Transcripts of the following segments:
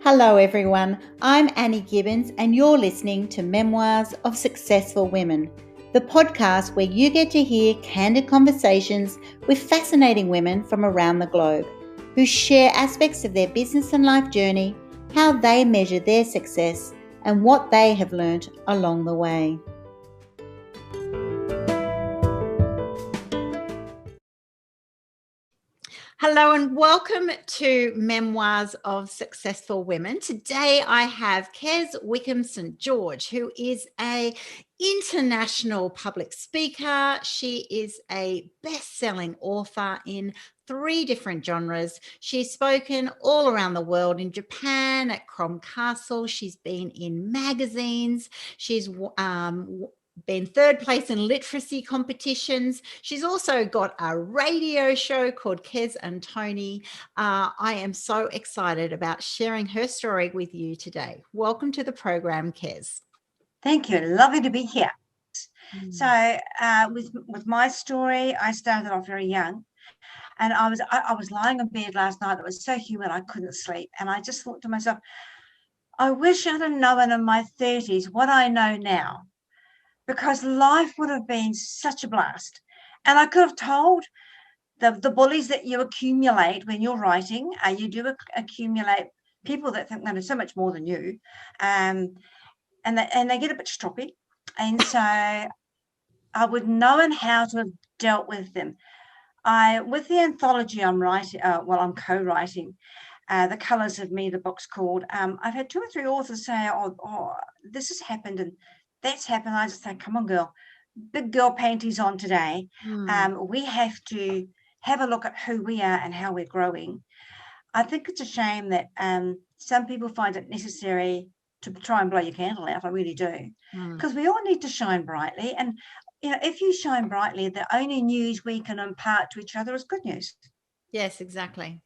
Hello everyone, I'm Annie Gibbins and you're listening to Memoirs of Successful Women, the podcast where you get to hear candid conversations with fascinating women from around the globe who share aspects of their business and life journey, how they measure their success and what they have learnt along the way. Hello and welcome to Memoirs of Successful Women. Today I have Kez Wickham St George, who is an international public speaker. She is a best-selling author in 3 different genres. She's spoken all around the world, in Japan at Crom Castle. She's been in magazines. She's been 3rd place in literacy competitions. She's also got a radio show called Kez and Tony. I am so excited about sharing her story with you today. Welcome to the program, Kez. Thank you. Lovely to be here. So with my story, I started off very young, and I was lying in bed last night. It was so humid I couldn't sleep, and I just thought to myself, I wish I'd have known in my 30s what I know now, because life would have been such a blast. And I could have told the bullies that you accumulate when you're writing, you do accumulate people that think they know so much more than you, and they get a bit stroppy. And so I would know how to have dealt with them. With the anthology I'm writing, I'm co-writing, The Colours of Me, the book's called. I've had 2 or 3 authors say, oh, this has happened and that's happened. I just say, come on, girl, big girl panties on today. We have to have a look at who we are and how we're growing. I think it's a shame that some people find it necessary to try and blow your candle out. I really do, because we all need to shine brightly. And if you shine brightly, the only news we can impart to each other is good news. Yes, exactly.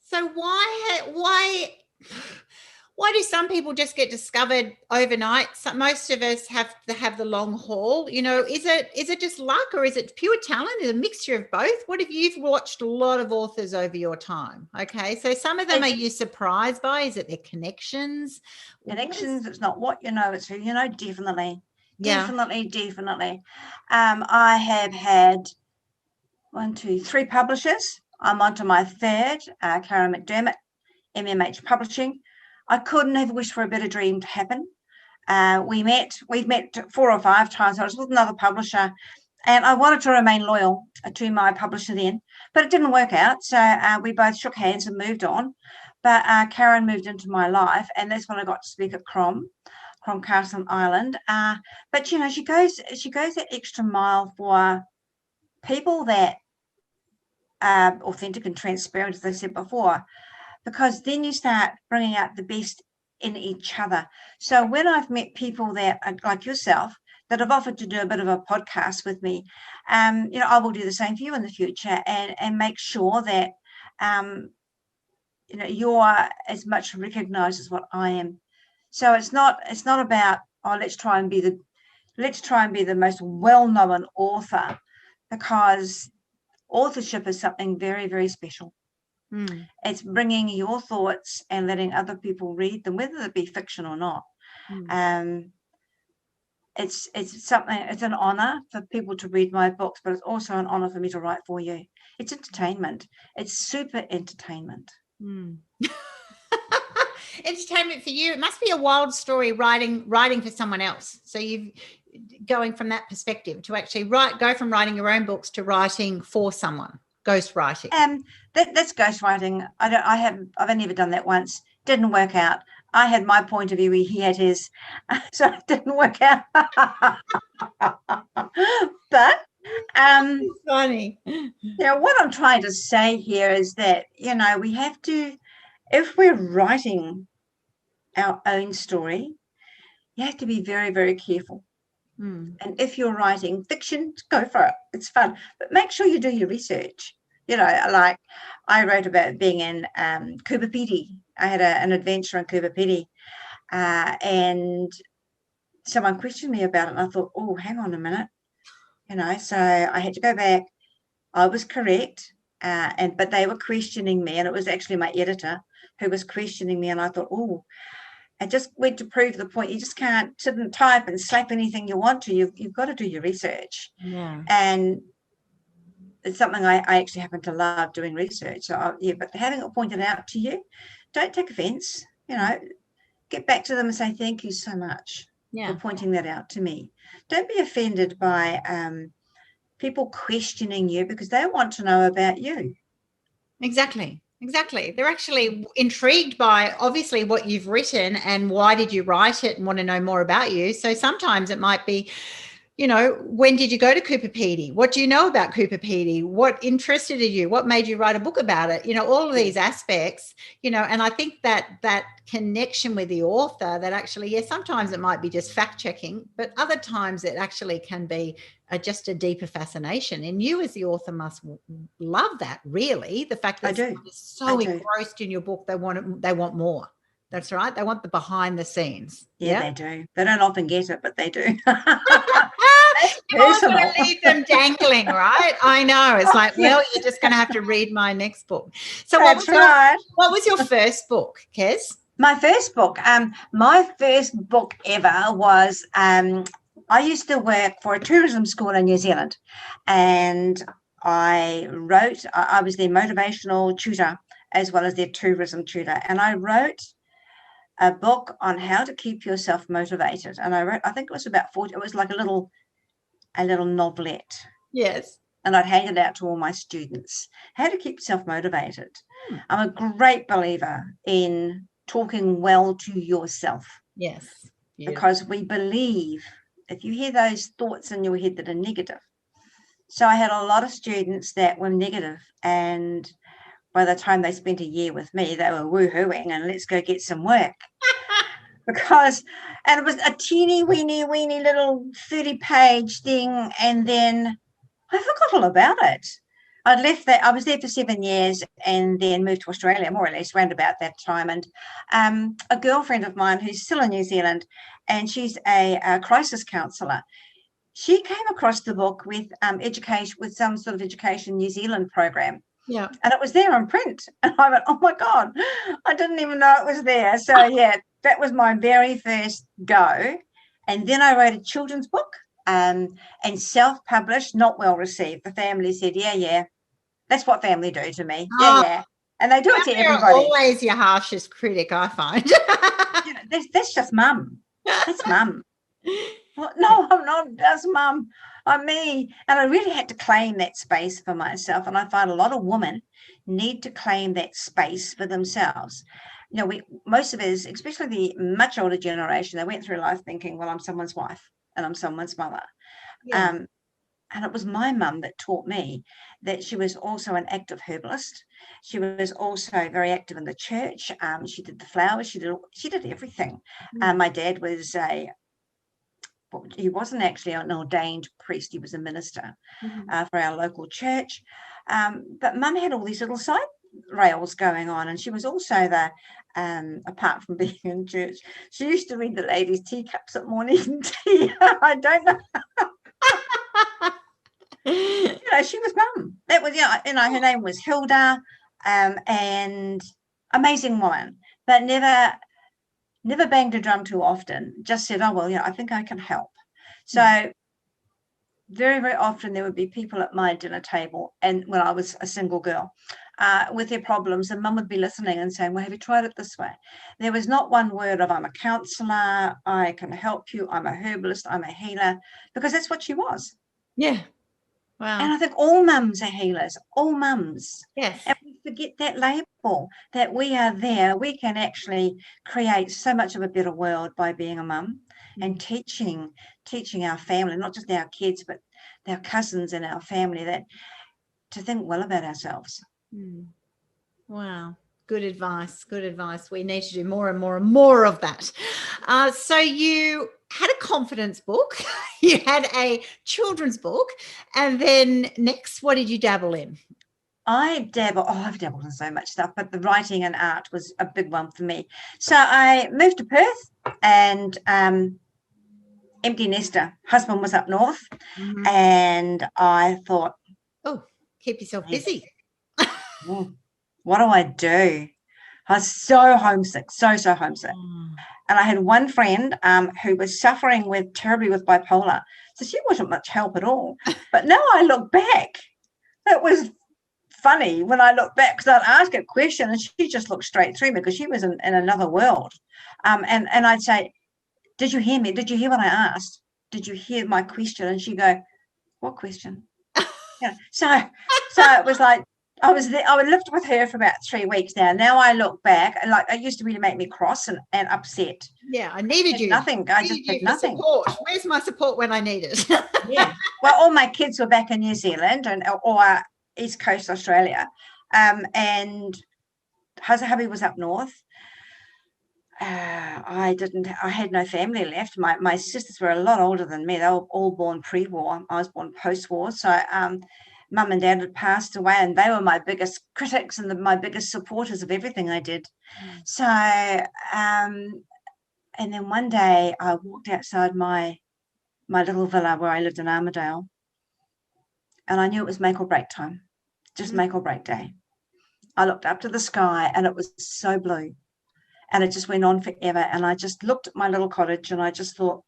So why do some people just get discovered overnight? Most of us have to have the long haul. Is it just luck, or is it pure talent? Is it a mixture of both? What if you've watched a lot of authors over your time? Okay, so some of them are you surprised by? Is it their connections? It's not what you know, it's who you know. Definitely. I have had 1, 2, 3 publishers. I'm on to my 3rd, Karen McDermott, MMH Publishing. I couldn't have wished for a better dream to happen. We've met 4 or 5 times. I was with another publisher, and I wanted to remain loyal to my publisher then, but it didn't work out. So we both shook hands and moved on. But Karen moved into my life, and that's when I got to speak at Crom Castle Island. But she goes that extra mile for people that are authentic and transparent, as I said before, because then you start bringing out the best in each other. So when I've met people that are like yourself, that have offered to do a bit of a podcast with me, I will do the same for you in the future, and make sure that you're as much recognized as what I am. So it's not about, let's try and be the most well-known author, because authorship is something very, very special. It's bringing your thoughts and letting other people read them, whether it be fiction or not. It's an honor for people to read my books, but it's also an honor for me to write for you. It's entertainment. It's super entertainment. Entertainment for you. It must be a wild story writing for someone else. So you've going from that perspective to actually go from writing your own books to writing for someone. Ghostwriting. That's ghostwriting. I've only ever done that once. Didn't work out. I had my point of view, he had his, so it didn't work out. But funny. What I'm trying to say here is that we have to, if we're writing our own story, you have to be very, very careful. And if you're writing fiction, go for it. It's fun, but make sure you do your research. Like I wrote about being in Coober Pedy. I had an adventure in Coober Pedy, and someone questioned me about it, and I thought, oh, hang on a minute, so I had to go back. I was correct, but they were questioning me, and it was actually my editor who was questioning me, and I thought, oh, I just went to prove the point. You just can't sit and type and slap anything you want to. You've got to do your research. Yeah. And it's something I actually happen to love, doing research. So but having it pointed out to you, don't take offense. Get back to them and say, thank you so much for pointing that out to me. Don't be offended by people questioning you, because they want to know about you. Exactly. They're actually intrigued by obviously what you've written and why did you write it, and want to know more about you. So sometimes it might be, when did you go to Cooper Pedy? What do you know about Cooper Pedy? What interested you? What made you write a book about it? All of these aspects, and I think that connection with the author, that actually, sometimes it might be just fact checking, but other times it actually can be just a deeper fascination. And you as the author must love that, really, the fact that someone is so engrossed in your book, they want more. That's right. They want the behind the scenes. Yeah, they do. They don't often get it, but they do. You're always going to leave them dangling, right? I know. It's like, well, you're just going to have to read my next book. So what was your first book, Kez? My first book ever was, I used to work for a tourism school in New Zealand, and I was their motivational tutor as well as their tourism tutor. And I wrote a book on how to keep yourself motivated. And I think it was about 40, it was like a little novelette. Yes. And I'd hand it out to all my students, how to keep yourself motivated. I'm a great believer in talking well to yourself. Yes. Because we believe, if you hear those thoughts in your head that are negative. So I had a lot of students that were negative, and by the time they spent a year with me, they were woo-hooing and let's go get some work. And it was a teeny weeny little 30-page thing, and then I forgot all about it. I'd left that. I was there for 7 years and then moved to Australia, more or less, around about that time. And a girlfriend of mine who's still in New Zealand, and she's a crisis counsellor, she came across the book with education, with some sort of Education New Zealand program. Yeah. And it was there in print. And I went, oh, my God, I didn't even know it was there. So, that was my very first go. And then I wrote a children's book and self-published, not well received. The family said, yeah, that's what family do to me. Yeah. And they do it to everybody. Always your harshest critic, I find. That's just mum. That's mum. Well, no, I'm not. That's mum. I'm me. And I really had to claim that space for myself. And I find a lot of women need to claim that space for themselves. Most of us, especially the much older generation, they went through life thinking, well, I'm someone's wife and I'm someone's mother. Yeah. And it was my mum that taught me that she was also an active herbalist. She was also very active in the church. She did the flowers. She did everything. My dad was he wasn't actually an ordained priest. He was a minister for our local church. But mum had all these little side rails going on, and she was also apart from being in church, she used to read the ladies' teacups at morning tea. I don't know. She was mum. That was, her name was Hilda, and amazing woman, but never banged a drum too often. Just said, oh, well, I think I can help. So very, very often there would be people at my dinner table, and when I was a single girl, with their problems, and mum would be listening and saying, well, have you tried it this way? There was not one word of, I'm a counsellor, I can help you, I'm a herbalist, I'm a healer, because that's what she was. Yeah. Wow. And I think all mums are healers, all mums. Yes. And we forget that label, that we are there. We can actually create so much of a better world by being a mum and teaching our family, not just our kids, but our cousins and our family, that to think well about ourselves. Wow. Good advice. We need to do more and more and more of that. So you had a confidence book, you had a children's book, and then next, what did you dabble in? I've dabbled in so much stuff, but the writing and art was a big one for me. So I moved to Perth, and empty nester. Husband was up north, and I thought, oh, keep yourself busy. What do I do? I was so homesick, so homesick. Mm. And I had one friend who was suffering terribly with bipolar. So she wasn't much help at all. But now I look back, it was funny when I look back, because I'd ask a question and she just looked straight through me because she was in another world. And I'd say, did you hear me? Did you hear what I asked? Did you hear my question? And she'd go, what question? So it was like, I lived with her for about 3 weeks now. Now I look back, and like, it used to really make me cross and upset. Yeah, I needed you. Nothing. I just had nothing. Support. Where's my support when I need it? Yeah. Well, all my kids were back in New Zealand or East Coast Australia, and hubby was up north. I had no family left. My sisters were a lot older than me. They were all born pre-war. I was born post-war. So mum and dad had passed away, and they were my biggest critics and my biggest supporters of everything I did. So and then one day I walked outside my little villa where I lived in Armidale, and I knew it was make or break time, just make or break day. I looked up to the sky and it was so blue, and it just went on forever. And I just looked at my little cottage and I just thought,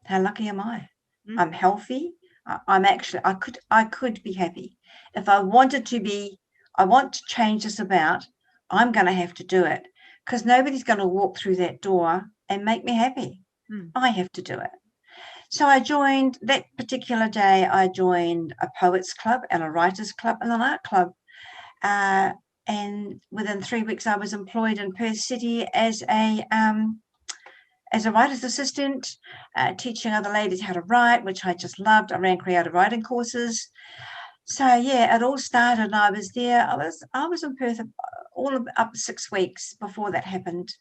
how lucky am I? I'm healthy. I could be happy. If I wanted to be, I want to change this about, I'm going to have to do it, because nobody's going to walk through that door and make me happy. I have to do it. So I joined that particular day. I joined a poets club and a writers club and an art club. And within 3 weeks, I was employed in Perth City as a writer's assistant, teaching other ladies how to write, which I just loved. I ran creative writing courses. So yeah, it all started. And I was there. I was in Perth all up 6 weeks before that happened,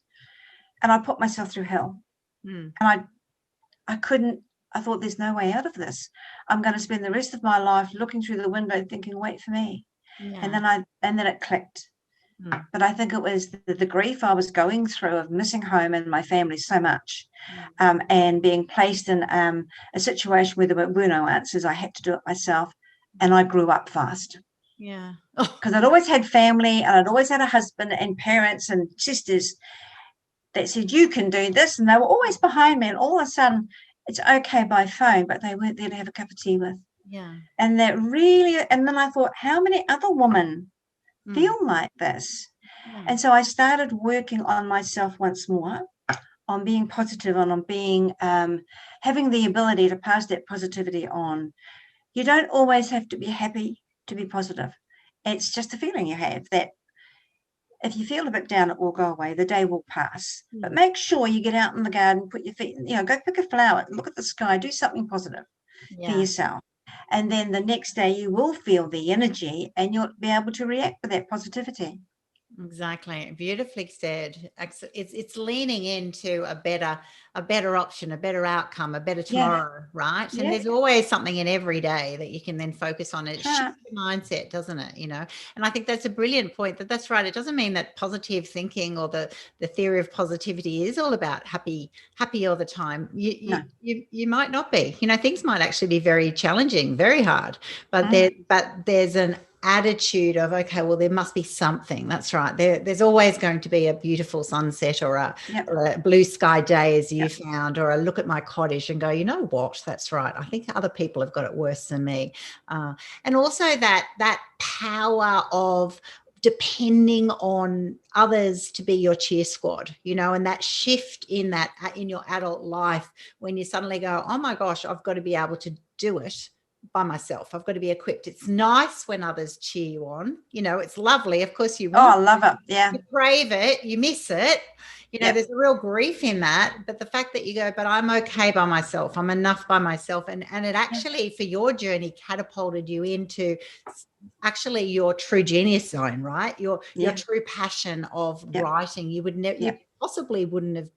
and I put myself through hell. And I couldn't. I thought, there's no way out of this. I'm going to spend the rest of my life looking through the window, thinking, wait for me. Yeah. And then it clicked. But I think it was the grief I was going through of missing home and my family so much, and being placed in a situation where there were no answers. I had to do it myself, and I grew up fast. Yeah. Because I'd always had family, and I'd always had a husband and parents and sisters that said, you can do this, and they were always behind me. And all of a sudden, it's okay by phone, but they weren't there to have a cup of tea with. Yeah. And that really, and then I thought, how many other women feel like this? And so I started working on myself once more, on being positive, and on being, having the ability to pass that positivity on. You don't always have to be happy to be positive. It's just a feeling you have that if you feel a bit down, it will go away. The day will pass. But make sure you get out in the garden, put your feet, go pick a flower, look at the sky, do something positive for yourself. And then the next day you will feel the energy, and you'll be able to react with that positivity. Exactly. Beautifully said. It's leaning into a better option, a better outcome, a better tomorrow, right? And there's always something in every day that you can then focus on. It shifts your mindset, doesn't it? And I think that's a brilliant point. That's right. It doesn't mean that positive thinking or the theory of positivity is all about happy all the time. You might not be. Things might actually be very challenging, very hard, but there's an attitude of, okay, well, there must be something. That's right. There's always going to be a beautiful sunset or a blue sky day, as you found, or a look at my cottage and go, you know what, that's right. I think other people have got it worse than me. And also that power of depending on others to be your cheer squad, and that shift in your adult life, when you suddenly go, oh my gosh, I've got to be able to do it by myself. I've got to be equipped. It's nice when others cheer you on. It's lovely. Of course you want. Oh, I love it. Yeah. You crave it. You miss it. There's a real grief in that. But the fact that you go, but I'm okay by myself. I'm enough by myself. And it actually, for your journey, catapulted you into actually your true genius zone, right? Your true passion of writing. You would never, you possibly wouldn't have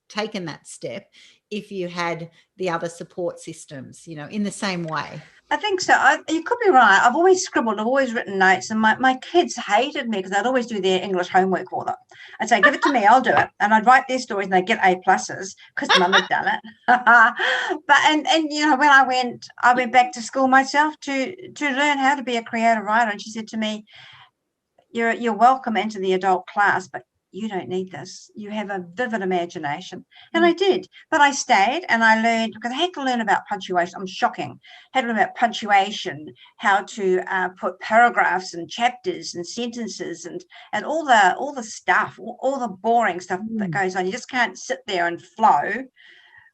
taken that step if you had the other support systems, in the same way. I think so. You could be right. I've always scribbled. I've always written notes, and my kids hated me because I'd always do their English homework for them. I'd say, give it to me, I'll do it. And I'd write their stories and they'd get A+ because Mum had done it. But and when I went back to school myself to learn how to be a creative writer, and she said to me, you're welcome into the adult class, but you don't need this. You have a vivid imagination. And I did, but I stayed and I learned, because I had to learn about punctuation. I'm shocking. I had to learn about punctuation, how to put paragraphs and chapters and sentences and all the stuff, all the boring stuff that goes on. You just can't sit there and flow,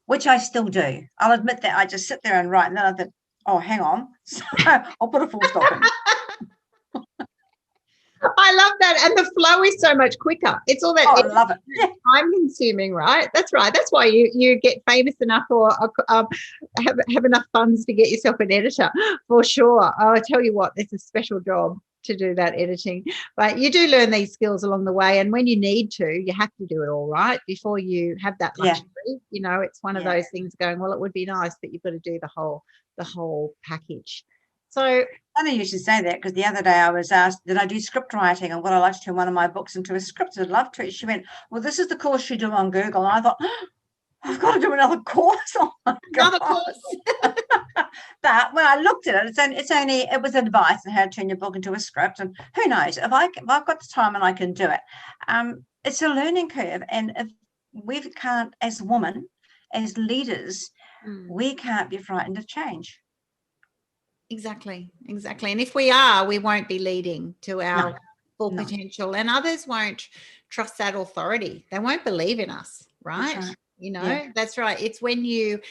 which I still do. I'll admit that I just sit there and write, and then I think, oh, hang on. So I'll put a full stop in. I love that. And the flow is so much quicker. It's all that I love it. Yeah. time consuming, right? That's right. That's why you get famous enough or have enough funds to get yourself an editor, for sure. I tell you what, it's a special job to do that editing. But you do learn these skills along the way. And when you need to, you have to do it all right before you have that luxury. You know, it's one of those things going, well, it would be nice, but you've got to do the whole package. So funny you should say that, because the other day I was asked, did I do script writing and would I like to turn one of my books into a script? I'd love to. She went, well, this is the course you do on Google. And I thought, oh, I've got to do another course. Oh another course. But when I looked at it, it was advice on how to turn your book into a script. And who knows, if I've got the time and I can do it. It's a learning curve. And if we can't, as women, as leaders, we can't be frightened of change. Exactly. And if we are, we won't be leading to our full potential, and others won't trust that authority. They won't believe in us, right? You know, that's right. It's when you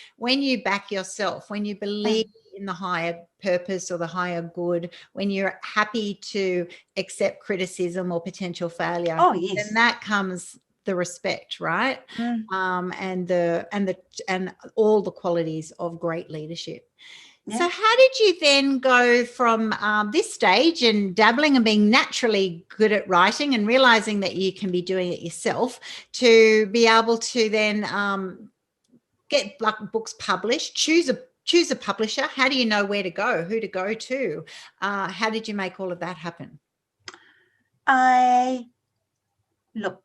back yourself, when you believe in the higher purpose or the higher good, when you're happy to accept criticism or potential failure, then that comes the respect, right? And all the qualities of great leadership. Yeah. So how did you then go from this stage and dabbling and being naturally good at writing and realizing that you can be doing it yourself to be able to then get books published, choose a publisher? How do you know where to go, who to go to? How did you make all of that happen? Look,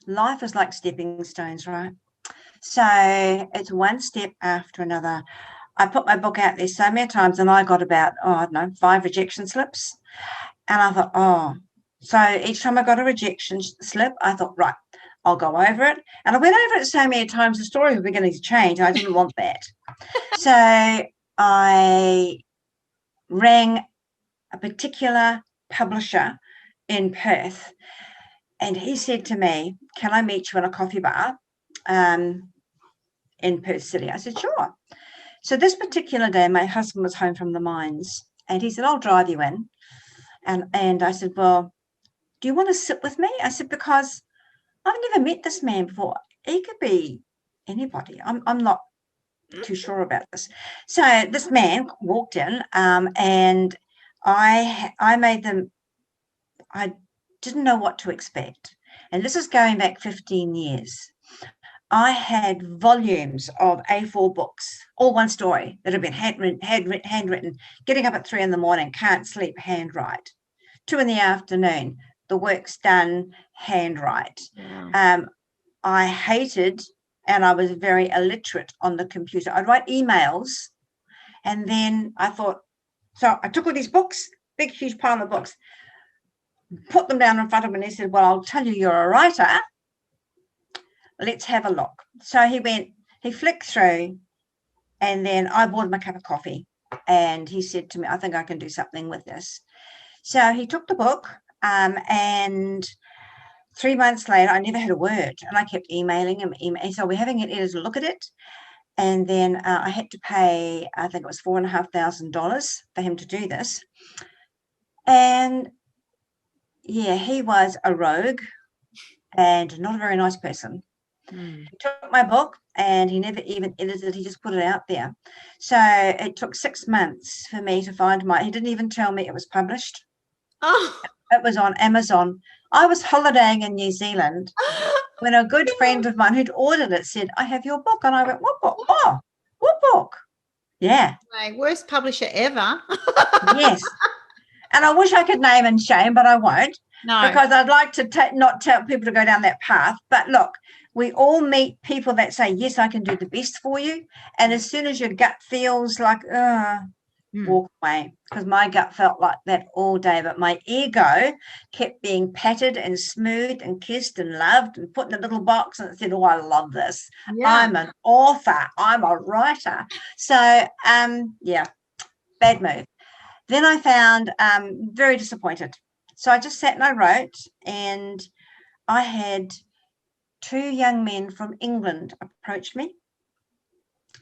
life is like stepping stones, right? So it's one step after another. I put my book out there so many times and I got about, 5 rejection slips. And I thought, so each time I got a rejection slip, I thought, right, I'll go over it. And I went over it so many times, the story was beginning to change. I didn't want that. So I rang a particular publisher in Perth, and he said to me, can I meet you in a coffee bar in Perth City? I said, sure. So this particular day, my husband was home from the mines, and he said, I'll drive you in. And I said, well, do you want to sit with me? I said, because I've never met this man before. He could be anybody. I'm not too sure about this. So this man walked in, and I didn't know what to expect. And this is going back 15 years. I had volumes of A4 books, all one story, that had been handwritten, getting up at 3 a.m, can't sleep, handwrite. 2 p.m, the work's done, handwrite. Yeah. I hated, and I was very illiterate on the computer. I'd write emails, and then I thought, so I took all these books, big, huge pile of books, put them down in front of me, and he said, well, I'll tell you you're a writer. Let's have a look. So he flicked through, and then I bought him a cup of coffee, and he said to me, I think I can do something with this. So he took the book, and 3 months later, I never had a word, and I kept emailing him. So we're having an editor look at it, and then I had to pay, I think it was $4,500 for him to do this. And yeah, he was a rogue and not a very nice person. He took my book and he never even edited it. He just put it out there. So it took 6 months for me to find he didn't even tell me it was published. Oh. It was on Amazon. I was holidaying in New Zealand when a good friend of mine who'd ordered it said, I have your book. And I went, what book? Oh, what book? Yeah. My worst publisher ever. Yes. And I wish I could name and shame, but I won't. No. Because I'd like to not tell people to go down that path. But look, we all meet people that say, yes, I can do the best for you. And as soon as your gut feels like, walk away, because my gut felt like that all day, but my ego kept being patted and smoothed and kissed and loved and put in a little box, and it said, oh, I love this. I'm an author, I'm a writer. So bad move. Then I found very disappointed, so I just sat and I wrote, and I had 2 young men from England approach me.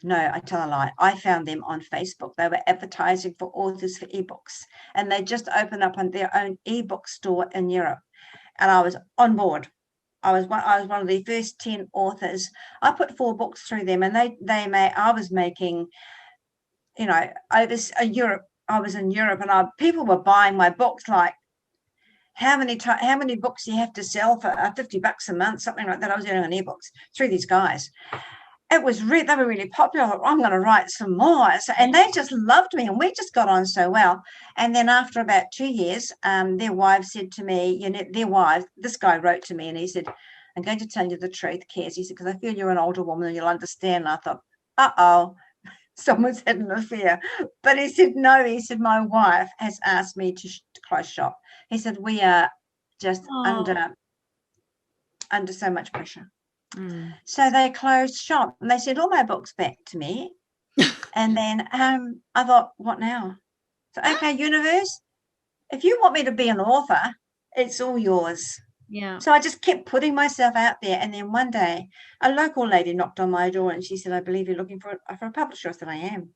No, I tell a lie. I found them on Facebook. They were advertising for authors for ebooks, and they just opened up on their own ebook store in Europe. And I was on board. I was one of the first 10 authors. I put 4 books through them, and I was making, over Europe. I was in Europe, and people were buying my books like, how many books do you have to sell for $50 a month, something like that. I was doing on ebooks through these guys. They were really popular. I'm going to write some more. And they just loved me, and we just got on so well. And then after about 2 years, their wives said to me, this guy wrote to me, and he said, I'm going to tell you the truth, Kez. He said, because I feel you're an older woman and you'll understand. And I thought, uh-oh, someone's had an affair. But he said, no, he said, my wife has asked me to close shop. He said, we are just under so much pressure. So they closed shop, and they sent all my books back to me. And then I thought, what now? So, okay, universe, if you want me to be an author, it's all yours. Yeah. So I just kept putting myself out there. And then one day a local lady knocked on my door, and she said, I believe you're looking for a publisher. I said, I am.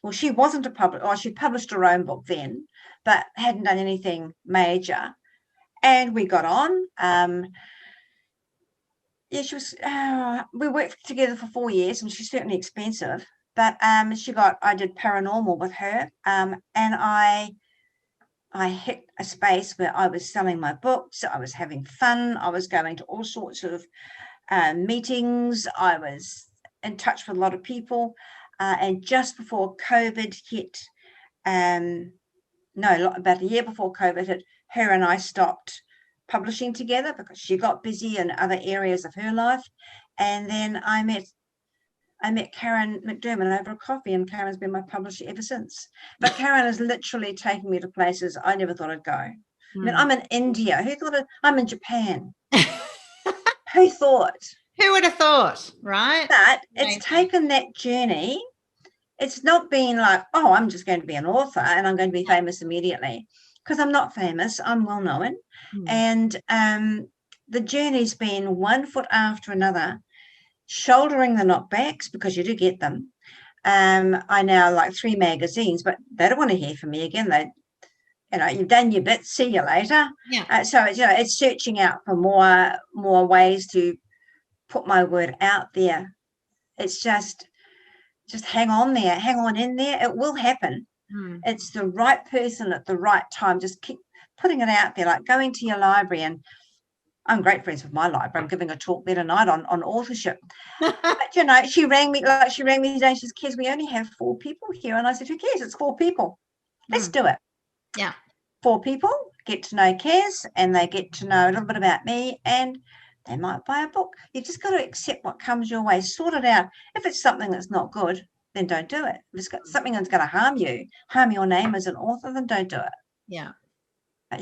Well, she wasn't a publisher, or she published her own book then, but hadn't done anything major. And we got on. She was. We worked together for 4 years, and she's certainly expensive. But I did paranormal with her, and I hit a space where I was selling my books. I was having fun. I was going to all sorts of meetings. I was in touch with a lot of people, and just before COVID hit, about a year before COVID hit, her and I stopped publishing together because she got busy in other areas of her life. And then I met Karen McDermott over a coffee, and Karen's been my publisher ever since. But Karen has literally taken me to places I never thought I'd go. I mean, I'm in India. I'm in Japan. Who thought? Who would have thought, right? But it's taken that journey. It's not been like, oh, I'm just going to be an author and I'm going to be famous immediately, because I'm not famous. I'm well known. And the journey's been one foot after another, shouldering the knockbacks, because you do get them. I now like 3 magazines, but they don't want to hear from me again. You've done your bit. See you later. Yeah. So it's searching out for more ways to put my word out there. It's just hang on there, hang on in there. It will happen. It's the right person at the right time. Just keep putting it out there, like going to your library. And I'm great friends with my library. I'm giving a talk there tonight on authorship. But she rang me today. She says, Kez, we only have 4 people here. And I said, who cares? It's 4 people. Let's do it. Yeah. 4 people get to know Kez, and they get to know a little bit about me, and they might buy a book. You just got to accept what comes your way, sort it out. If it's something that's not good, then don't do it. If it's got something that's going to harm your name as an author, then don't do it. Yeah. But,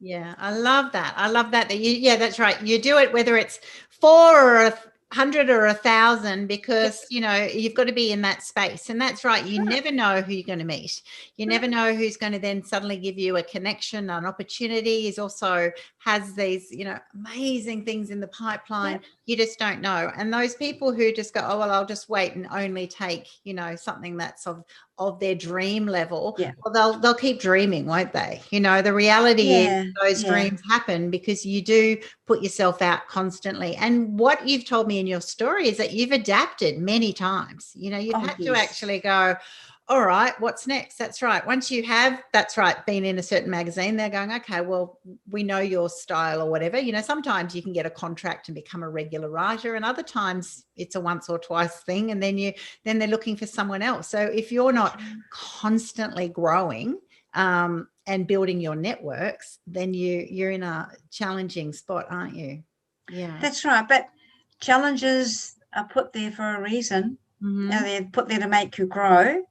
yeah, I love that. That's right. You do it whether it's 4 or 100 or 1,000, because you've got to be in that space. And that's right. You never know who you're going to meet. You never know who's going to then suddenly give you a connection, an opportunity. He also has these amazing things in the pipeline. You just don't know. And those people who just go, oh well, I'll just wait and only take something that's of their dream level, well, they'll keep dreaming, won't they? The reality is those dreams happen because you do put yourself out constantly. And what you've told me in your story is that you've adapted many times. You've had to actually go, all right, what's next? That's right. Once you have, been in a certain magazine, they're going, okay, well, we know your style or whatever. Sometimes you can get a contract and become a regular writer, and other times it's a once or twice thing, and then they're looking for someone else. So if you're not constantly growing and building your networks, then you're in a challenging spot, aren't you? Yeah, that's right. But challenges are put there for a reason. They're put there to make you grow.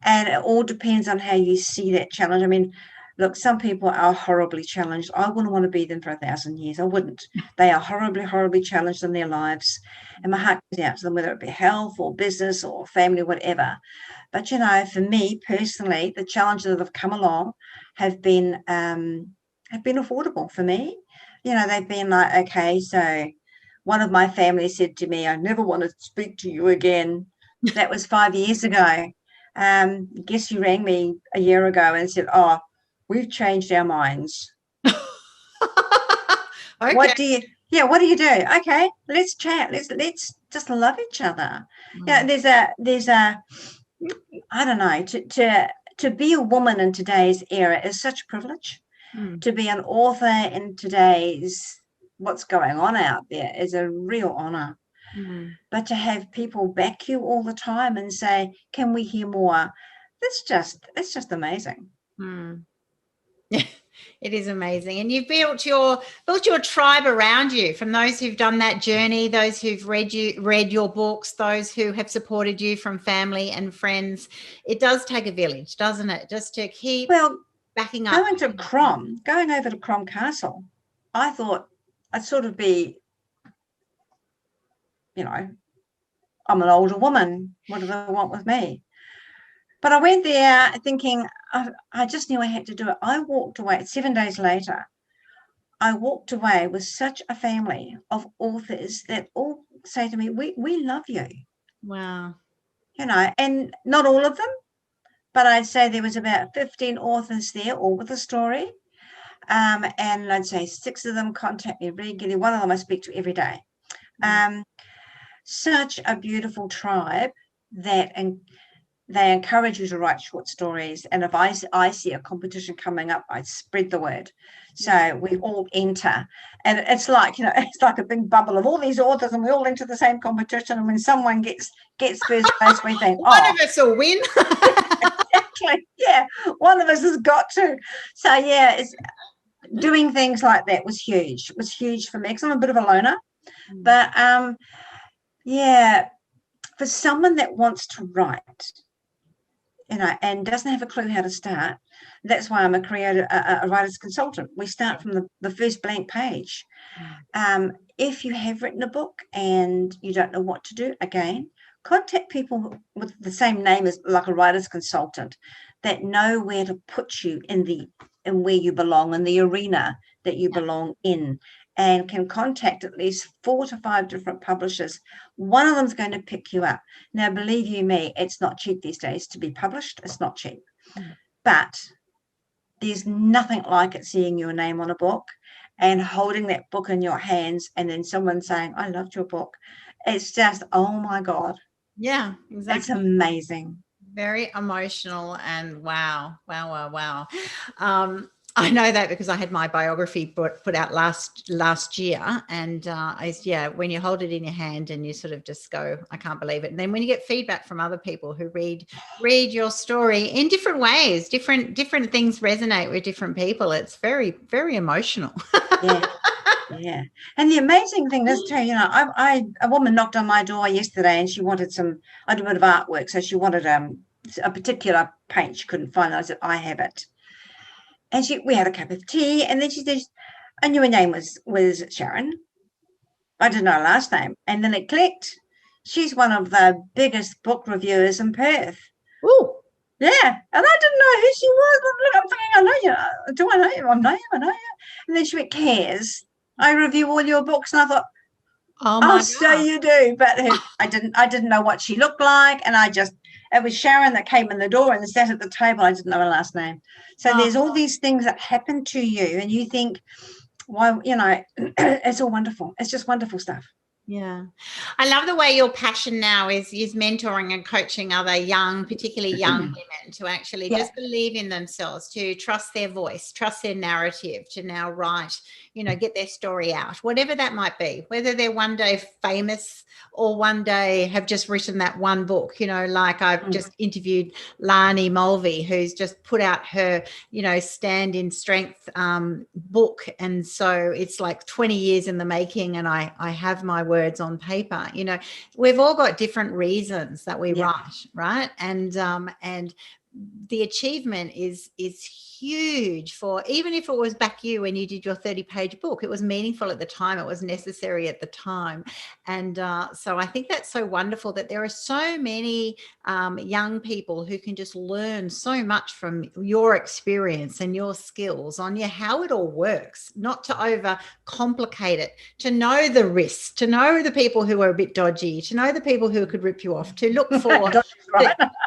And it all depends on how you see that challenge. I mean, look, some people are horribly challenged. I wouldn't want to be them for 1,000 years. I wouldn't. They are horribly, horribly challenged in their lives. And my heart goes out to them, whether it be health or business or family, whatever. But, you know, for me personally, the challenges that have come along have been affordable for me. You know, they've been like, okay, so one of my family said to me, I never want to speak to you again. That was 5 years ago. Guess you rang me a year ago and said, oh, we've changed our minds. Okay. What do you do? Okay, let's chat. Let's just love each other. Yeah, there's a I don't know, to be a woman in today's era is such a privilege. To be an author in today's what's going on out there is a real honor. But to have people back you all the time and say, can we hear more? It's just amazing. It is amazing. And you've built your tribe around you, from those who've done that journey, those who've read your books, those who have supported you from family and friends. It does take a village, doesn't it? Just to keep backing up. Going over to Crom Castle, I thought I'd sort of be, you know, I'm an older woman. What do they want with me? But I went there thinking, I just knew I had to do it. I walked away 7 days later. I walked away with such a family of authors that all say to me, we love you. Wow. You know, and not all of them, but I'd say there was about 15 authors there, all with a story. And I'd say 6 of them contact me regularly. One of them I speak to every day. Such a beautiful tribe and they encourage you to write short stories. And if I see a competition coming up, I spread the word. So we all enter. And it's like, you know, it's like a big bubble of all these authors and we all enter the same competition. And when someone gets first place, we think, one of us will win. Exactly. Yeah. One of us has got to. So, yeah, doing things like that was huge. It was huge for me because I'm a bit of a loner. But, yeah, for someone that wants to write, you know, and doesn't have a clue how to start, that's why I'm a writer's consultant. We start from the first blank page. If you have written a book and you don't know what to do, again, contact people with the same name as like a writer's consultant that know where to put you in where you belong, in the arena that you belong in, and can contact at least 4 to 5 different publishers. One of them's going to pick you up. Now, believe you me, it's not cheap these days to be published. It's not cheap. But there's nothing like it seeing your name on a book and holding that book in your hands and then someone saying, I loved your book. It's just, oh, my God. Yeah, exactly. It's amazing. Very emotional and wow. I know that because I had my biography put out last year, and when you hold it in your hand and you sort of just go, I can't believe it. And then when you get feedback from other people who read your story in different ways, different things resonate with different people. It's very, very emotional. Yeah. And the amazing thing is too, you know, a woman knocked on my door yesterday and she wanted I do a bit of artwork, so she wanted a particular paint she couldn't find. I said, I have it. And we had a cup of tea, and then she said, I knew her name was Sharon. I didn't know her last name. And then it clicked. She's one of the biggest book reviewers in Perth. Ooh. Yeah. And I didn't know who she was. But look, I'm thinking, I know you. Do I know you? I know you. And then she went, Kez, I review all your books. And I thought, oh my God. So you do. But I didn't know what she looked like. And it was Sharon that came in the door and sat at the table. I didn't know her last name. So there's all these things that happen to you and you think, why, you know, it's all wonderful. It's just wonderful stuff. Yeah. I love the way your passion now is mentoring and coaching other particularly young women to actually just believe in themselves, to trust their voice, trust their narrative, to now write, you know, get their story out, whatever that might be, whether they're one day famous or one day have just written that one book, you know, like I've just interviewed Lani Mulvey, who's just put out her, you know, Stand in Strength book. And so it's like 20 years in the making, and I have my work words on paper. You know, we've all got different reasons that we write, right? And the achievement is huge. For even if it was back you when you did your 30-page book, it was meaningful at the time, it was necessary at the time. And so I think that's so wonderful that there are so many young people who can just learn so much from your experience and your skills on how it all works, not to over complicate it, to know the risks, to know the people who are a bit dodgy, to know the people who could rip you off, to look for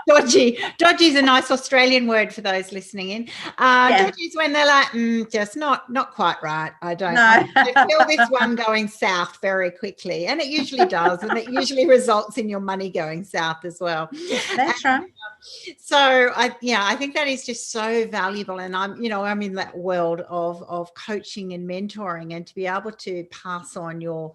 dodgy is a nice Australian word for those listening in. Dodgy is when they're like, just not quite right. I feel this one going south very quickly, and it usually does, and it usually results in your money going south as well. That's right. So I think that is just so valuable, and I'm in that world of coaching and mentoring, and to be able to pass on your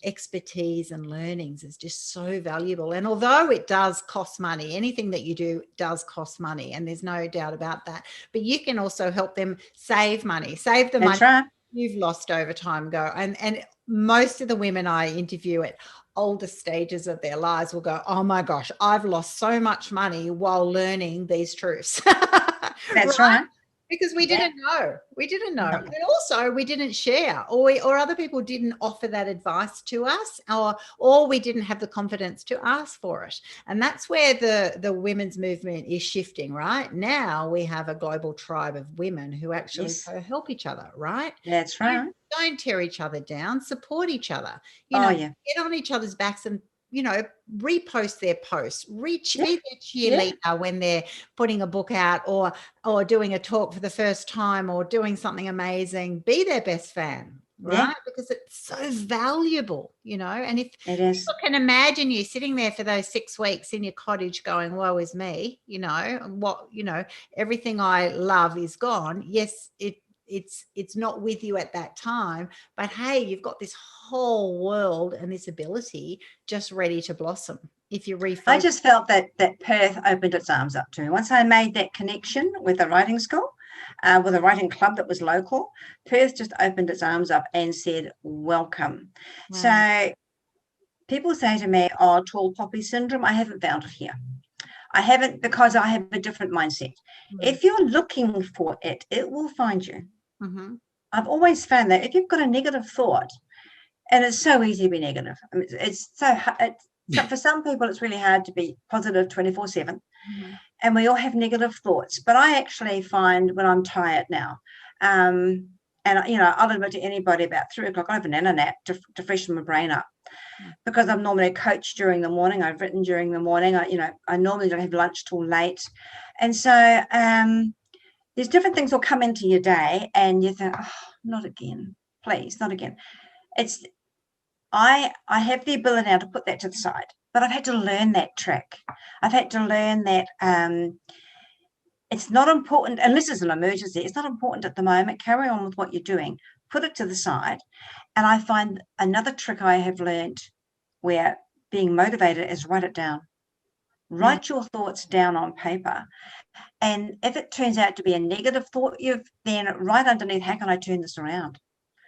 expertise and learnings is just so valuable. And although it does cost money, anything that you do does cost money, and there's no doubt about that, but you can also help them save money, save the money you've lost over time. And most of the women I interview at older stages of their lives will go, oh my gosh, I've lost so much money while learning these truths. That's right. Because we didn't know. No. And also we didn't share, or other people didn't offer that advice to us, or we didn't have the confidence to ask for it. And that's where the women's movement is shifting. Right now we have a global tribe of women who actually help each other, right? That's right. Don't tear each other down, support each other, get on each other's backs and repost their posts, be their cheerleader when they're putting a book out or doing a talk for the first time or doing something amazing. Be their best fan, right? Because it's so valuable, and if people can imagine you sitting there for those 6 weeks in your cottage going, woe is me, everything I love is gone. Yes, it's not with you at that time, but hey, you've got this whole world and this ability just ready to blossom if you refocus. I just felt that Perth opened its arms up to me once I made that connection with the writing school, with a writing club that was local. Perth just opened its arms up and said welcome. Wow. So people say to me, oh, tall poppy syndrome, I haven't found it here. I haven't, because I have a different mindset. If you're looking for it, it will find you. I've always found that if you've got a negative thought, and it's so easy to be negative. I mean, it's so hard. For some people, it's really hard to be positive 24/7. And we all have negative thoughts. But I actually find when I'm tired now, and I'll admit to anybody about 3 o'clock, I have an inner nap to freshen my brain up. Because I'm normally a coach during the morning, I've written during the morning. I normally don't have lunch till late, and so there's different things will come into your day, and you think, oh, not again, please, not again. I have the ability now to put that to the side, but I've had to learn that trick. I've had to learn that it's not important unless it's an emergency. It's not important at the moment. Carry on with what you're doing. Put it to the side. And I find another trick I have learned where being motivated is write it down. Write your thoughts down on paper. And if it turns out to be a negative thought, then right underneath, how can I turn this around?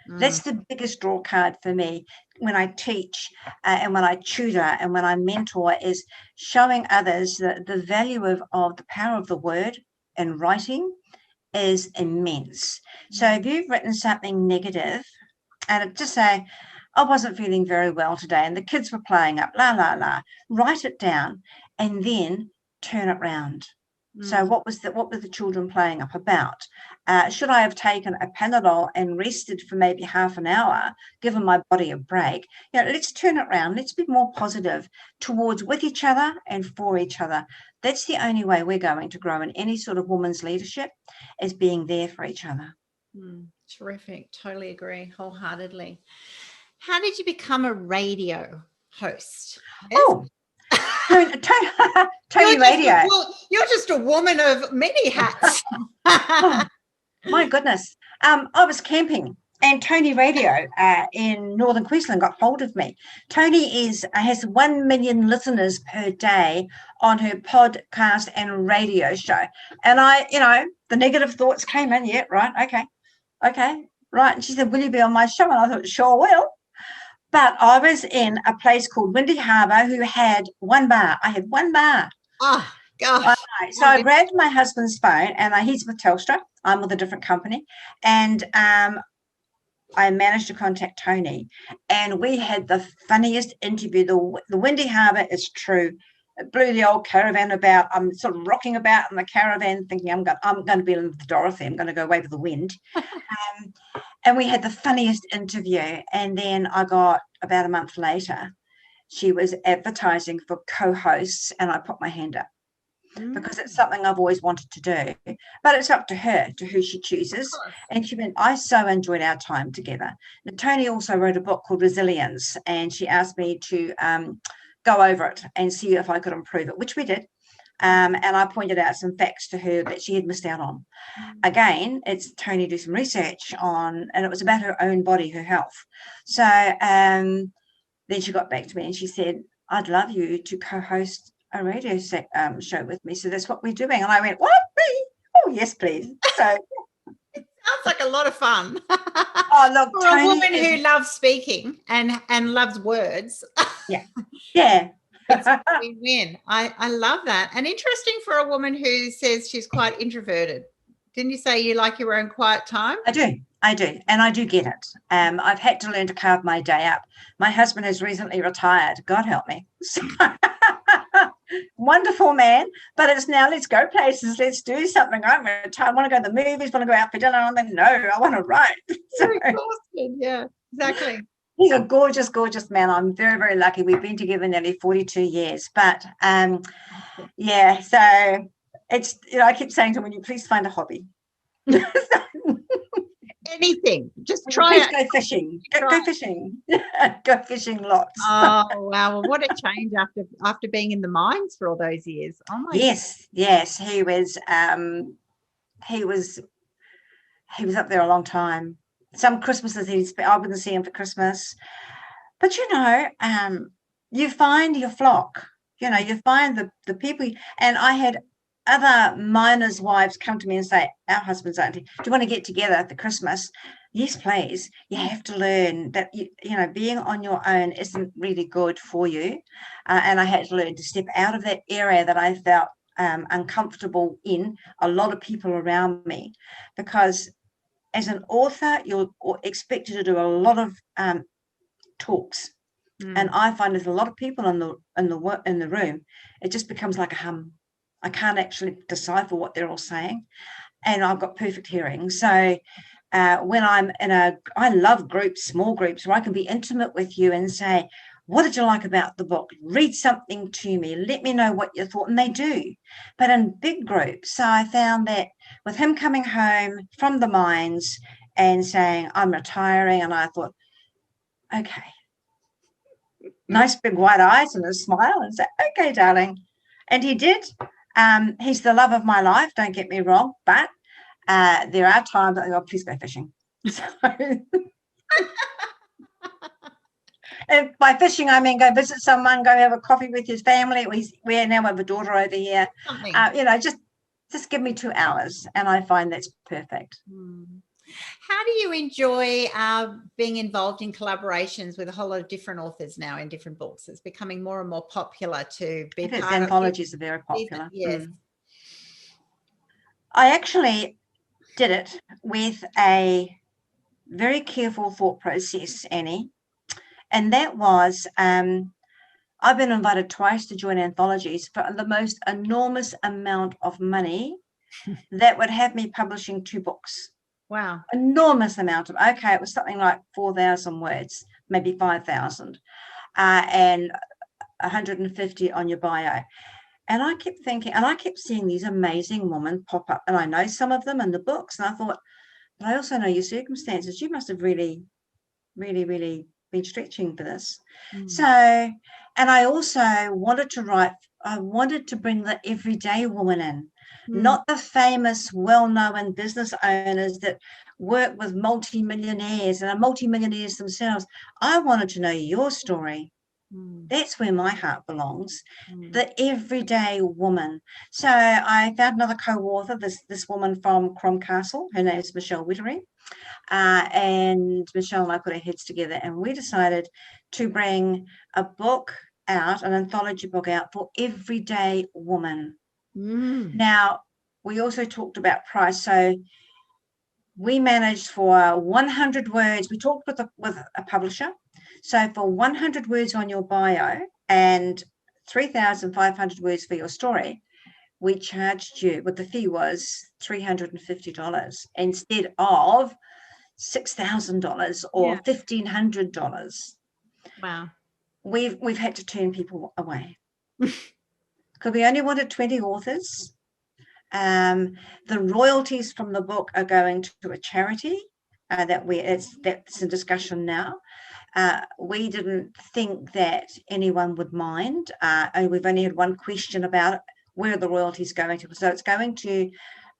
That's the biggest draw card for me when I teach and when I tutor and when I mentor, is showing others the value of the power of the word and writing is immense. So if you've written something negative, and just say, I wasn't feeling very well today and the kids were playing up, la, la, la, write it down and then turn it round. So what were the children playing up about? Should I have taken a Panadol and rested for maybe half an hour, given my body a break? Let's turn it around. Let's be more positive towards with each other and for each other. That's the only way we're going to grow in any sort of woman's leadership, is being there for each other. Terrific. Totally agree wholeheartedly. How did you become a radio host? Oh, Tony Radio. You're just a woman of many hats. Oh, my goodness. I was camping and Tony Radio in Northern Queensland got hold of me. Tony has 1 million listeners per day on her podcast and radio show. And the negative thoughts came in. Yeah, right. Okay, right. And she said, will you be on my show? And I thought, sure will. But I was in a place called Windy Harbour who had one bar. I had one bar. Oh, gosh. So I grabbed my husband's phone, and he's with Telstra. I'm with a different company. And I managed to contact Tony, and we had the funniest interview. The Windy Harbour is true. It blew the old caravan about. I'm sort of rocking about in the caravan thinking I'm going to be with Dorothy. I'm going to go away with the wind. And we had the funniest interview. And then I got, about a month later, she was advertising for co-hosts, and I put my hand up because it's something I've always wanted to do. But it's up to her, to who she chooses. And she went, I so enjoyed our time together. And Tony also wrote a book called Resilience, and she asked me to go over it and see if I could improve it, which we did. And I pointed out some facts to her that she had missed out on. Again, it's Tony do some research on, and it was about her own body, her health. So then she got back to me and she said, I'd love you to co-host a radio show with me. So that's what we're doing. And I went, what? Me? Oh, yes, please. So it sounds like a lot of fun. Oh, look, for a woman who loves speaking and loves words. Yeah. We win. I love that. And interesting for a woman who says she's quite introverted. Didn't you say you like your own quiet time? I do. And I do get it. I've had to learn to carve my day up. My husband has recently retired. God help me. So, wonderful man. But it's now, let's go places. Let's do something. I'm retired. I want to go to the movies. Want to go out for dinner. I'm like, no, I want to write. So, yeah, exactly. He's a gorgeous, gorgeous man. I'm very, very lucky. We've been together nearly 42 years. But yeah, so it's, I keep saying to him, will you please find a hobby? Anything. Just try it. Go fishing. Go fishing. Go fishing lots. Oh, wow. Well, what a change after being in the mines for all those years. Oh, my Yes. He was up there a long time. Some Christmases I wouldn't see him for Christmas. But, you find your flock. You find the people. And I had other miners' wives come to me and say, our husbands aren't, do you want to get together for Christmas? Yes, please. You have to learn that, being on your own isn't really good for you. And I had to learn to step out of that area that I felt uncomfortable in, a lot of people around me, because as an author, you're expected to do a lot of talks. And I find there's a lot of people in the room. It just becomes like a hum. I can't actually decipher what they're all saying, and I've got perfect hearing. So when I'm I love groups, small groups, where I can be intimate with you and say, what did you like about the book? Read something to me. Let me know what you thought. And they do. But in big groups, so I found that with him coming home from the mines and saying, I'm retiring, and I thought, okay, nice big white eyes and a smile, and say, okay, darling. And he did. He's the love of my life, don't get me wrong, but there are times I go, please go fishing. So, and by fishing, I mean go visit someone, go have a coffee with his family. We now have a daughter over here. Just give me 2 hours, and I find that's perfect. How do you enjoy being involved in collaborations with a whole lot of different authors now in different books? It's becoming more and more popular to be part of. Anthologies are very popular. Yes. I actually did it with a very careful thought process, Annie, and that was I've been invited twice to join anthologies for the most enormous amount of money that would have me publishing 2 books. Wow. Enormous amount of, it was something like 4,000 words, maybe 5,000, and 150 on your bio. And I kept thinking, and I kept seeing these amazing women pop up, and I know some of them in the books, and I thought, but I also know your circumstances. You must have really, really, really been stretching for this. So, and I also wanted to write, I wanted to bring the everyday woman in. Not the famous, well-known business owners that work with multimillionaires and are multimillionaires themselves. I wanted to know your story. That's where my heart belongs. Mm. The everyday woman. So I found another co-author, this woman from Crom Castle. Her name is Michelle Wittery. And Michelle and I put our heads together and we decided to bring a book out, an anthology book out for everyday woman. Now, we also talked about price. So we managed for 100 words. We talked with a publisher. So for 100 words on your bio and 3,500 words for your story, we charged you, what the fee was, $350 instead of $6,000 or $1,500. Wow. We've had to turn people away because we only wanted 20 authors. The royalties from the book are going to a charity that's in discussion now. We didn't think that anyone would mind. And we've only had one question about it. Where are the royalties going to? So it's going to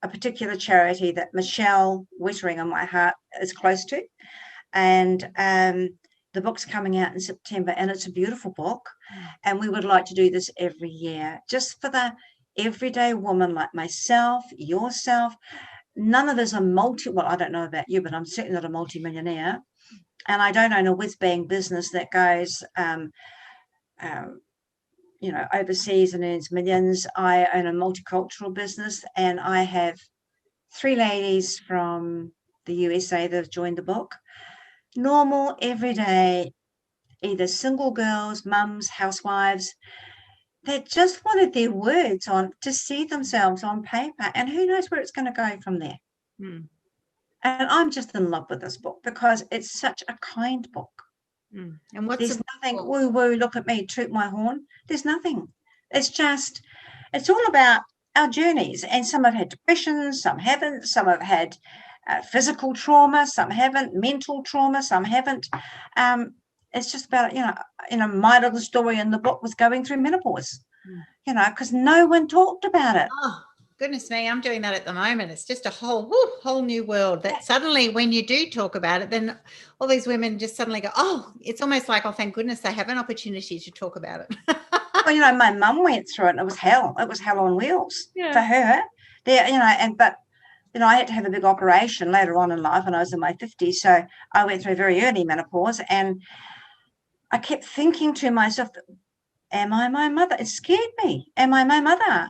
a particular charity that Michelle Wittering on my heart is close to. And the book's coming out in September, and it's a beautiful book. And we would like to do this every year, just for the everyday woman like myself, yourself. None of us are well, I don't know about you, but I'm certainly not a multi-millionaire. And I don't own a whiz-bang business that goes, overseas and earns millions. I own a multicultural business, and I have 3 ladies from the USA that have joined the book. Normal, everyday, either single girls, mums, housewives, that just wanted their words to see themselves on paper, and who knows where it's going to go from there. And I'm just in love with this book because it's such a kind book. And there's nothing woo-woo, look at me, toot my horn. There's nothing. It's all about our journeys. And some have had depression, some haven't. Some have had physical trauma, some haven't. Mental trauma, some haven't. It's just about, my little story in the book was going through menopause, because no one talked about it. Oh, goodness me, I'm doing that at the moment. It's just a whole new world that suddenly when you do talk about it, then all these women just suddenly go, oh, it's almost like, oh, thank goodness they have an opportunity to talk about it. Well, my mum went through it and it was hell. It was hell on wheels for her. But I had to have a big operation later on in life when I was in my 50s. So I went through very early menopause, and I kept thinking to myself, am I my mother? It scared me. Am I my mother?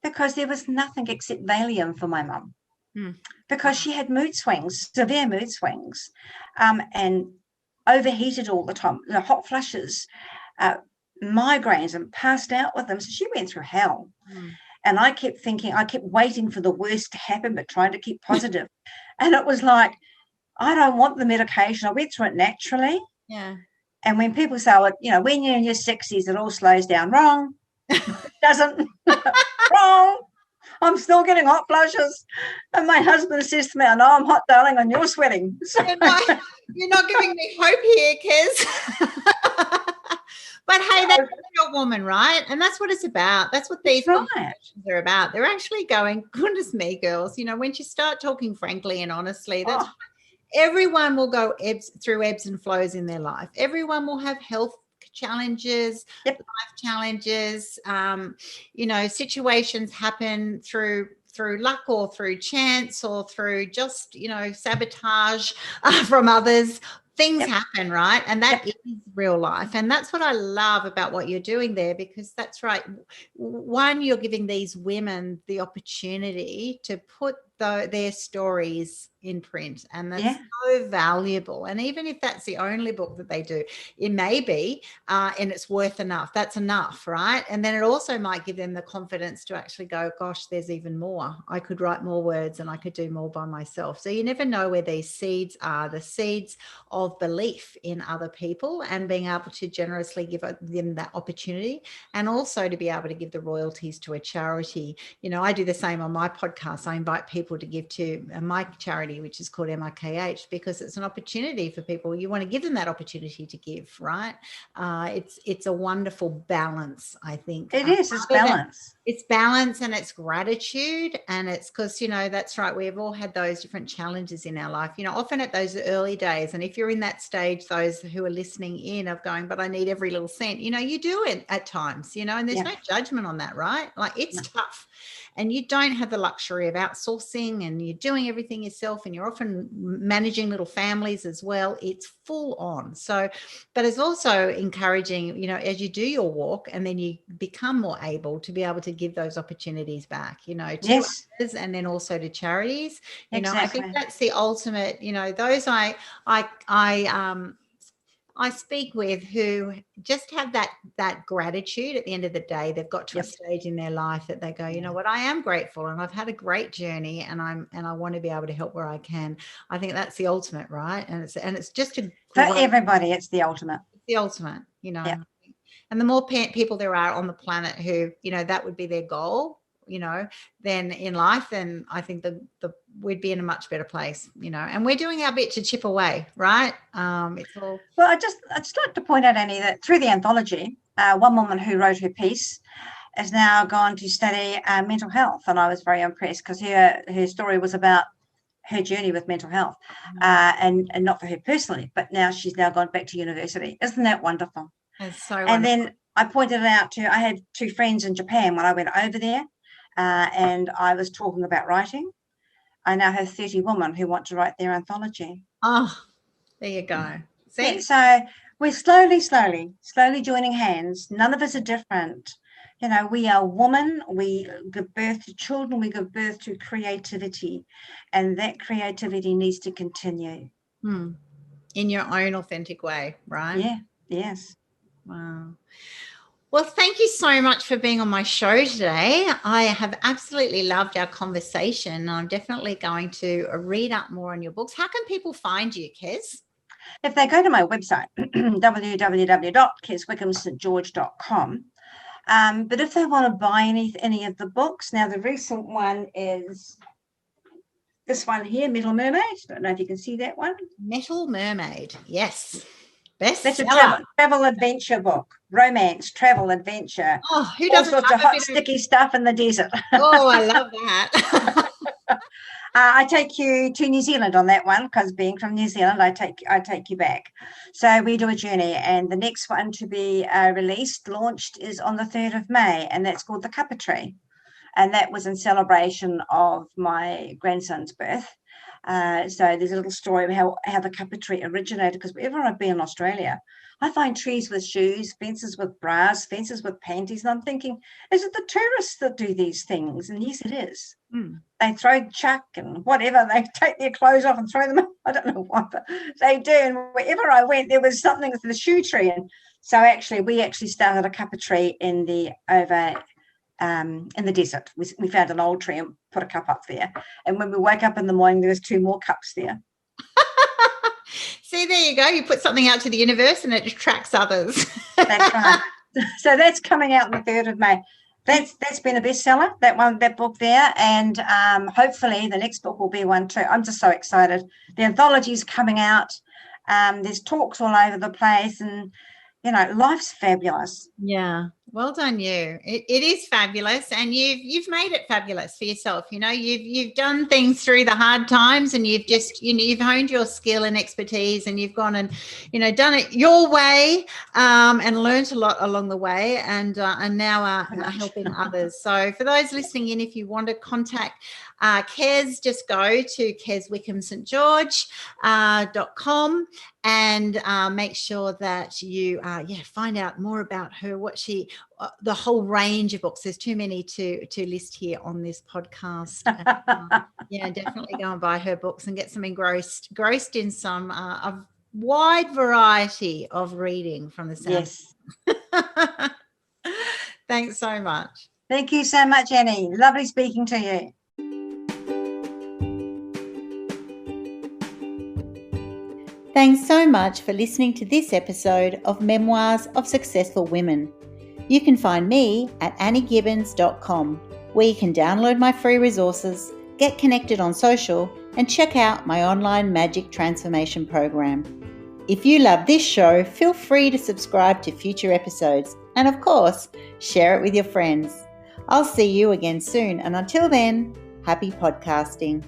Because there was nothing except Valium for my mum. Because she had mood swings, severe mood swings, and overheated all the time, hot flushes, migraines, and passed out with them. So she went through hell. And I kept waiting for the worst to happen, but trying to keep positive. And it was like, I don't want the medication. I went through it naturally. Yeah. And when people say, when you're in your 60s, it all slows down. Wrong. It doesn't. Wrong. I'm still getting hot flushes. And my husband says to me, I know I'm hot, darling, and you're sweating. So you're not giving me hope here, Kez. But hey, that's your woman, right? And that's what it's about. That's what these conversations are about. They're actually going, goodness me, girls, when you start talking frankly and honestly, that's everyone will go through ebbs and flows in their life. Everyone will have health challenges, life challenges. Situations happen through luck or through chance or through just, sabotage from others. Things happen, right? And that is real life. And that's what I love about what you're doing there, because that's right. One, you're giving these women the opportunity to put their stories in print, and that's so valuable. And even if that's the only book that they do, it may be, and it's worth enough. That's enough, right? And then it also might give them the confidence to actually go, gosh, there's even more. I could write more words and I could do more by myself. So you never know where these seeds are, the seeds of belief in other people, and being able to generously give them that opportunity, and also to be able to give the royalties to a charity. I do the same on my podcast. I invite people people to give to my charity, which is called MIKH, because it's an opportunity for people. You want to give them that opportunity to give, right? It's a wonderful balance, I think. It is. It's balance. It's balance and it's gratitude, and it's because, that's right. We've all had those different challenges in our life, often at those early days. And if you're in that stage, those who are listening in of going, but I need every little cent, you do it at times, and there's no judgment on that, right? Like it's tough, and you don't have the luxury of outsourcing, and you're doing everything yourself, and you're often managing little families as well. It's full on. So, but it's also encouraging, as you do your walk and then you become more able to be able to give those opportunities back, to others, and then also to charities. Exactly. I think that's the ultimate, those I speak with who just have that gratitude at the end of the day. They've got to a stage in their life that they go, you know what, I am grateful, and I've had a great journey, and I want to be able to help where I can. I think that's the ultimate, right? And it's just for everybody, it's the ultimate. It's the ultimate, And the more people there are on the planet who, that would be their goal, then in life, then I think we'd be in a much better place, and we're doing our bit to chip away, right? It's all. Well, I'd just like to point out, Annie, that through the anthology, one woman who wrote her piece has now gone to study mental health, and I was very impressed because her story was about her journey with mental health, and not for her personally, but now she's gone back to university. Isn't that wonderful? It's so and wonderful. Then I pointed it out I had two friends in Japan when I went over there. And I was talking about writing. I now have 30 women who want to write their anthology. Oh, there you go. See? Yeah, so we're slowly joining hands. None of us are different. We are women. We give birth to children. We give birth to creativity. And that creativity needs to continue. In your own authentic way, right? Yeah, yes. Wow. Well, thank you so much for being on my show today. I have absolutely loved our conversation. I'm definitely going to read up more on your books. How can people find you, Kez? If they go to my website, www.kezwickhamstgeorge.com, but if they want to buy any of the books, now the recent one is this one here, Metal Mermaid. I don't know if you can see that one. Metal Mermaid, yes. Best That's a travel adventure book. Romance, travel, adventure. Oh, who doesn't all sorts of hot, sticky stuff in the desert. Oh, I love that. I take you to New Zealand on that one, because being from New Zealand, I take you back. So we do a journey, and the next one to be launched is on the 3rd of May, and that's called The Cuppa Tree. And that was in celebration of my grandson's birth. So there's a little story of how the Cuppa Tree originated, because wherever I've been in Australia, I find trees with shoes, fences with bras, fences with panties, and I'm thinking, is it the tourists that do these things? And yes, it is. They throw chuck and whatever, they take their clothes off and throw them up. I don't know why, but they do. And wherever I went, there was something with the shoe tree. And so we started a Cuppa Tree in the desert. We found an old tree and put a cup up there. And when we woke up in the morning, there was 2 more cups there. See, there you go. You put something out to the universe and it attracts others. That's right. So that's coming out on the 3rd of May. That's been a bestseller, that book there. And hopefully the next book will be one too. I'm just so excited. The anthology's coming out. There's talks all over the place, and life's fabulous. Yeah. Well done, you. It is fabulous, and you've made it fabulous for yourself. You've done things through the hard times, and you've just you've honed your skill and expertise, and you've gone and done it your way, and learnt a lot along the way, and now are helping others. So for those listening in, if you want to contact Kez, just go to Kez Wickham St George.com and make sure that you find out more about her, what the whole range of books. There's too many to list here on this podcast. Definitely go and buy her books and get some engrossed in some a wide variety of reading from the sound. Yes. Thanks so much. Thank you so much, Annie. Lovely speaking to you. Thanks so much for listening to this episode of Memoirs of Successful Women. You can find me at anniegibbins.com, where you can download my free resources, get connected on social, and check out my online magic transformation program. If you love this show, feel free to subscribe to future episodes and, of course, share it with your friends. I'll see you again soon, and until then, happy podcasting.